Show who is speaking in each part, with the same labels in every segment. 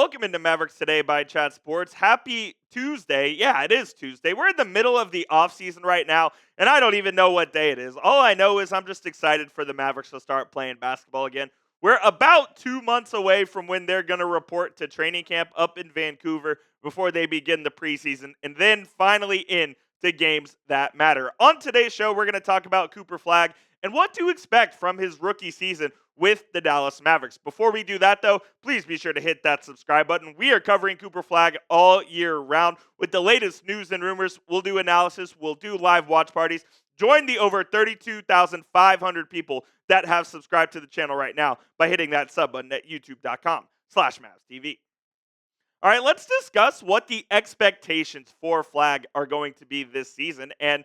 Speaker 1: welcome into Mavericks Today by Chat Sports. Happy Tuesday. Yeah, it is Tuesday. We're in the middle of the offseason right now, and I don't even know what day it is. All I know is I'm just excited for the Mavericks to start playing basketball again. We're about 2 months away from when they're going to report to training camp up in Vancouver before they begin the preseason, and then finally in to games that matter. On today's show, we're going to talk about Cooper Flagg and what to expect from his rookie season with the Dallas Mavericks. Before we do that, though, please be sure to hit that subscribe button. We are covering Cooper Flagg all year round with the latest news and rumors. We'll do analysis. We'll do live watch parties. Join the over 32,500 people that have subscribed to the channel right now by hitting that sub button at youtube.com/MavsTV. All right, let's discuss what the expectations for Flagg are going to be this season. And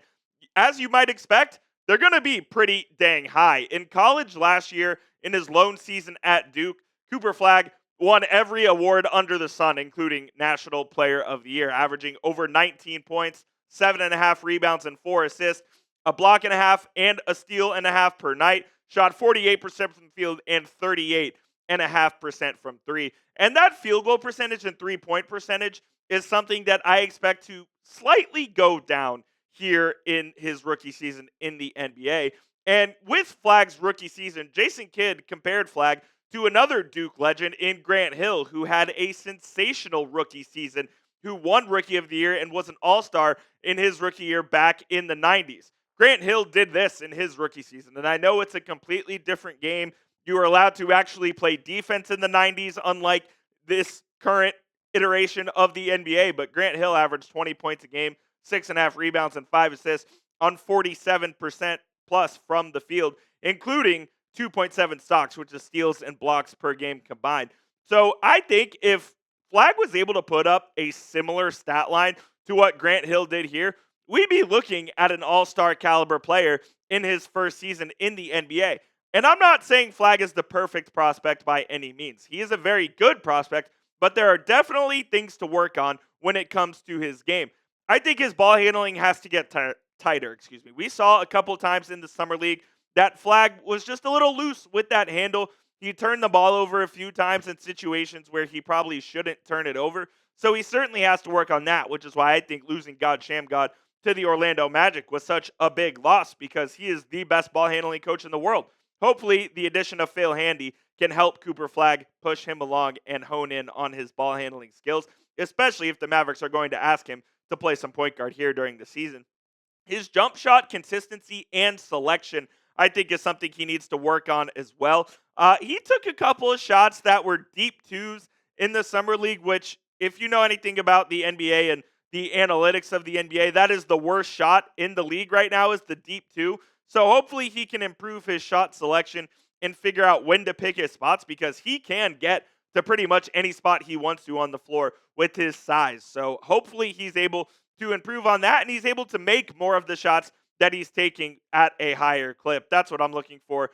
Speaker 1: as you might expect, they're going to be pretty dang high. In college last year, in his lone season at Duke, Cooper Flagg won every award under the sun, including National Player of the Year, averaging over 19 points, 7.5 rebounds, and 4 assists, a block and a half, and a steal and a half per night. Shot 48% from the field and 38.5% from three. And that field goal percentage and three-point percentage is something that I expect to slightly go down here in his rookie season in the NBA. And with Flagg's rookie season, Jason Kidd compared Flagg to another Duke legend in Grant Hill, who had a sensational rookie season, who won Rookie of the Year and was an all-star in his rookie year back in the 90s. Grant Hill did this in his rookie season, and I know it's a completely different game. You were allowed to actually play defense in the 90s, unlike this current iteration of the NBA, but Grant Hill averaged 20 points a game, 6.5 rebounds, and 5 assists on 47% plus from the field, including 2.7 stocks, which is steals and blocks per game combined. So I think if Flagg was able to put up a similar stat line to what Grant Hill did here, we'd be looking at an all-star caliber player in his first season in the NBA. And I'm not saying Flagg is the perfect prospect by any means. He is a very good prospect, but there are definitely things to work on when it comes to his game. I think his ball handling has to get tighter. We saw a couple times in the summer league that Flagg was just a little loose with that handle. He turned the ball over a few times in situations where he probably shouldn't turn it over. So he certainly has to work on that, which is why I think losing God Shamgod to the Orlando Magic was such a big loss, because he is the best ball handling coach in the world. Hopefully, the addition of Phil Handy can help Cooper Flagg push him along and hone in on his ball handling skills, especially if the Mavericks are going to ask him to play some point guard here during the season. His jump shot consistency and selection, I think, is something he needs to work on as well. He took a couple of shots that were deep twos in the summer league, which, if you know anything about the NBA and the analytics of the NBA, that is the worst shot in the league right now, is the deep two. So hopefully he can improve his shot selection and figure out when to pick his spots, because he can get to pretty much any spot he wants to on the floor with his size. So hopefully he's able to improve on that, and he's able to make more of the shots that he's taking at a higher clip. That's what I'm looking for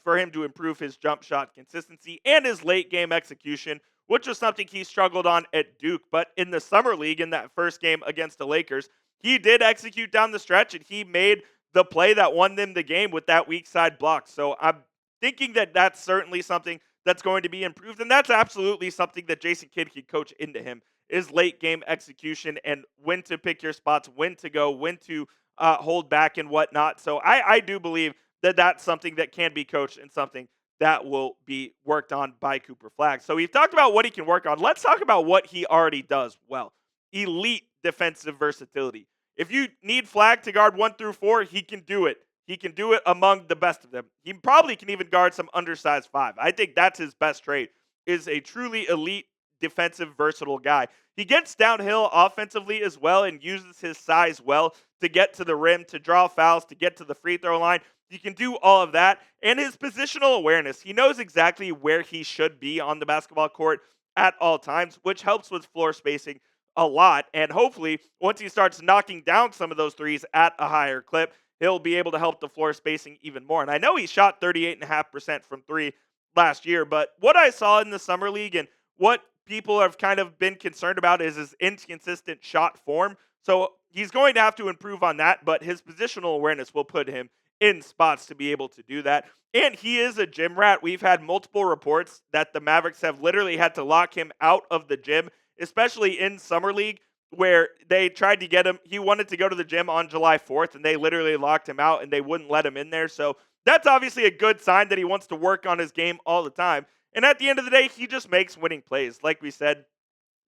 Speaker 1: him to improve his jump shot consistency and his late game execution, which was something he struggled on at Duke. But in the summer league, in that first game against the Lakers, he did execute down the stretch, and he made the play that won them the game with that weak side block. So I'm thinking that that's certainly something that's going to be improved, and that's absolutely something that Jason Kidd could coach into him, is late game execution and when to pick your spots, when to go, when to hold back and whatnot. So I do believe that that's something that can be coached and something that will be worked on by Cooper Flagg. So we've talked about what he can work on. Let's talk about what he already does well. Elite defensive versatility. If you need Flagg to guard 1 through 4, he can do it. He can do it among the best of them. He probably can even guard some undersized 5. I think that's his best trait, is a truly elite defensive versatile guy. He gets downhill offensively as well and uses his size well to get to the rim, to draw fouls, to get to the free throw line. He can do all of that. And his positional awareness, he knows exactly where he should be on the basketball court at all times, which helps with floor spacing a lot. And hopefully, once he starts knocking down some of those threes at a higher clip, he'll be able to help the floor spacing even more. And I know he shot 38.5% from 3 last year, but what I saw in the summer league and what people have kind of been concerned about is his inconsistent shot form. So he's going to have to improve on that, but his positional awareness will put him in spots to be able to do that. And he is a gym rat. We've had multiple reports that the Mavericks have literally had to lock him out of the gym, especially in Summer League, where they tried to get him. He wanted to go to the gym on July 4th, and they literally locked him out, and they wouldn't let him in there. So that's obviously a good sign that he wants to work on his game all the time. And at the end of the day, he just makes winning plays. Like we said,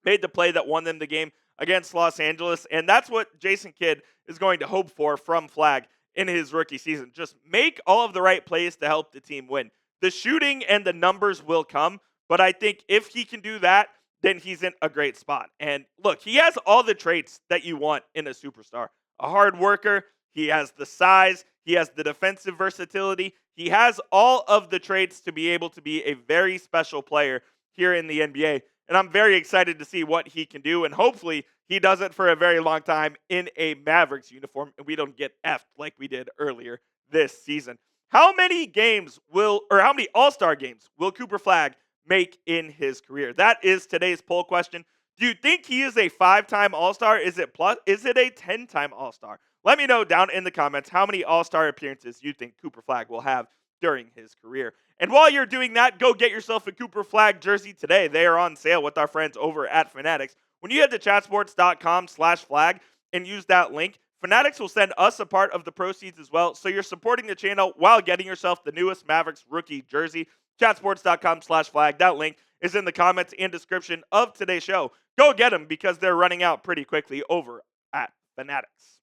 Speaker 1: made the play that won them the game against Los Angeles. And that's what Jason Kidd is going to hope for from Flagg in his rookie season. Just make all of the right plays to help the team win. The shooting and the numbers will come, but I think if he can do that, then he's in a great spot. And look, he has all the traits that you want in a superstar. A hard worker, he has the size, he has the defensive versatility, he has all of the traits to be able to be a very special player here in the NBA. And I'm very excited to see what he can do. And hopefully he does it for a very long time in a Mavericks uniform and we don't get effed like we did earlier this season. How many All-Star games will Cooper Flagg make in his career? That is today's poll question. Do you think he is a 5-time All-Star? Is it a 10-time All-Star? Let me know down in the comments how many All-Star appearances you think Cooper Flagg will have during his career. And while you're doing that, go get yourself a Cooper Flagg jersey today. They are on sale with our friends over at Fanatics. When you head to chatsports.com/flag and use that link, Fanatics will send us a part of the proceeds as well. So you're supporting the channel while getting yourself the newest Mavericks rookie jersey. Chatsports.com/flag. That link is in the comments and description of today's show. Go get them because they're running out pretty quickly over at Fanatics.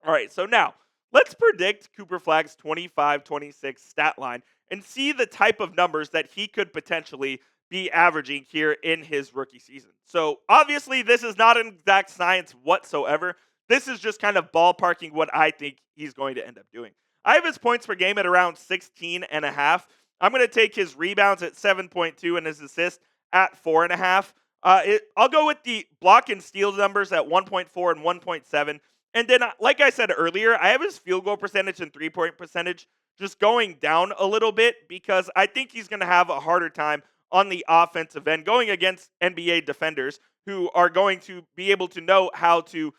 Speaker 1: All right, so now let's predict Cooper Flagg's 25-26 stat line and see the type of numbers that he could potentially be averaging here in his rookie season. So obviously this is not an exact science whatsoever. This is just kind of ballparking what I think he's going to end up doing. I have his points per game at around 16.5. I'm going to take his rebounds at 7.2 and his assists at 4.5. I'll go with the block and steal numbers at 1.4 and 1.7. And then, like I said earlier, I have his field goal percentage and three-point percentage just going down a little bit because I think he's going to have a harder time on the offensive end going against NBA defenders who are going to be able to know how to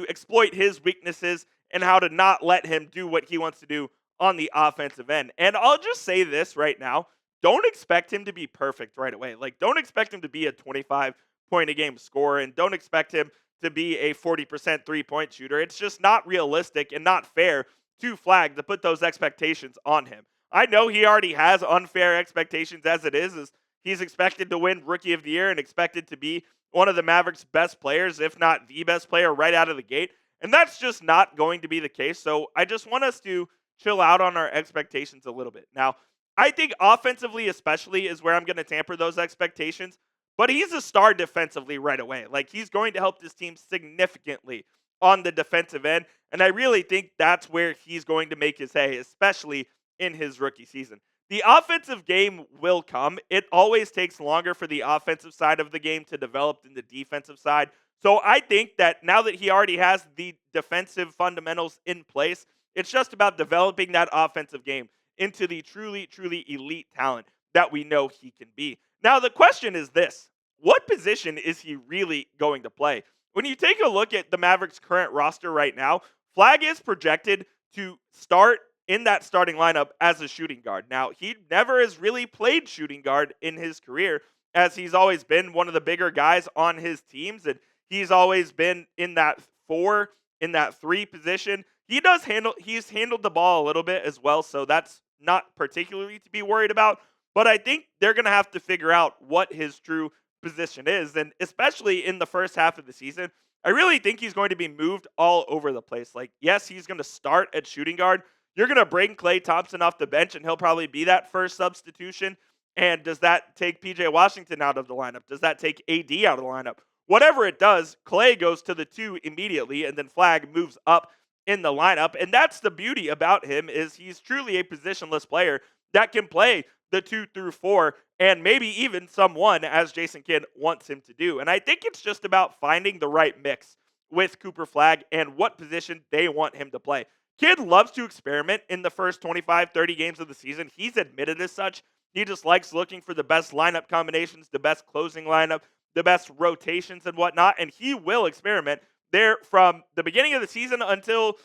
Speaker 1: exploit his weaknesses and how to not let him do what he wants to do on the offensive end. And I'll just say this right now. Don't expect him to be perfect right away. Like, don't expect him to be a 25-point-a-game scorer, and don't expect him to be a 40% three-point shooter. It's just not realistic and not fair to Flagg to put those expectations on him. I know he already has unfair expectations as it is he's expected to win Rookie of the Year and expected to be one of the Mavericks' best players, if not the best player right out of the gate. And that's just not going to be the case. So I just want us to chill out on our expectations a little bit. Now, I think offensively especially is where I'm going to tamper those expectations. But he's a star defensively right away. Like, he's going to help this team significantly on the defensive end. And I really think that's where he's going to make his hay, especially in his rookie season. The offensive game will come. It always takes longer for the offensive side of the game to develop than the defensive side. So I think that now that he already has the defensive fundamentals in place, it's just about developing that offensive game into the truly, truly elite talent that we know he can be. Now, the question is this. What position is he really going to play? When you take a look at the Mavericks' current roster right now, Flagg is projected to start in that starting lineup as a shooting guard. Now, he never has really played shooting guard in his career, as he's always been one of the bigger guys on his teams, and he's always been in that 4, in that 3 position. He's handled the ball a little bit as well, so that's not particularly to be worried about. But I think they're going to have to figure out what his true position is. And especially in the first half of the season, I really think he's going to be moved all over the place. Like, yes, he's going to start at shooting guard. You're going to bring Klay Thompson off the bench, and he'll probably be that first substitution. And does that take PJ Washington out of the lineup? Does that take AD out of the lineup? Whatever it does, Klay goes to the 2 immediately, and then Flagg moves up in the lineup. And that's the beauty about him, is he's truly a positionless player that can play the 2 through 4, and maybe even some 1, as Jason Kidd wants him to do. And I think it's just about finding the right mix with Cooper Flagg and what position they want him to play. Kidd loves to experiment in the first 25, 30 games of the season. He's admitted as such. He just likes looking for the best lineup combinations, the best closing lineup, the best rotations and whatnot, and he will experiment there from the beginning of the season until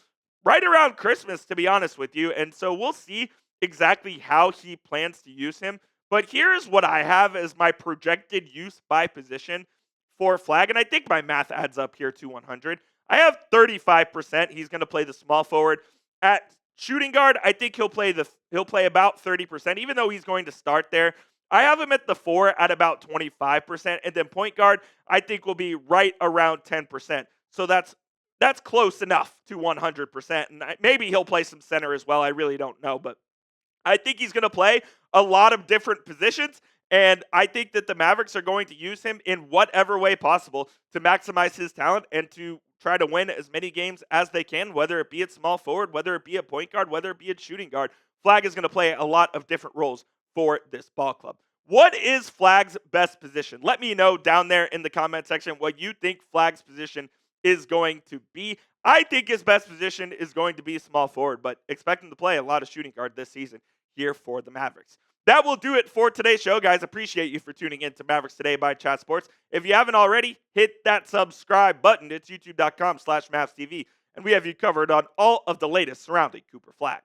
Speaker 1: right around Christmas, to be honest with you. And so we'll see exactly how he plans to use him. But here's what I have as my projected use by position for Flagg. And I think my math adds up here to 100. I have 35%. He's going to play the small forward. At shooting guard, I think he'll play about 30%, even though he's going to start there. I have him at the 4 at about 25%, and then point guard I think will be right around 10%. So that's close enough to 100%. And maybe he'll play some center as well. I really don't know, but I think he's going to play a lot of different positions. And I think that the Mavericks are going to use him in whatever way possible to maximize his talent and to try to win as many games as they can, whether it be at small forward, whether it be at point guard, whether it be at shooting guard. Flagg is going to play a lot of different roles for this ball club. What is Flagg's best position? Let me know down there in the comment section what you think Flagg's position is going to be. I think his best position is going to be small forward, but expect him to play a lot of shooting guard this season here for the Mavericks. That will do it for today's show, guys. Appreciate you for tuning in to Mavericks Today by Chat Sports. If you haven't already, hit that subscribe button. It's youtube.com/MavsTV, and we have you covered on all of the latest surrounding Cooper Flagg.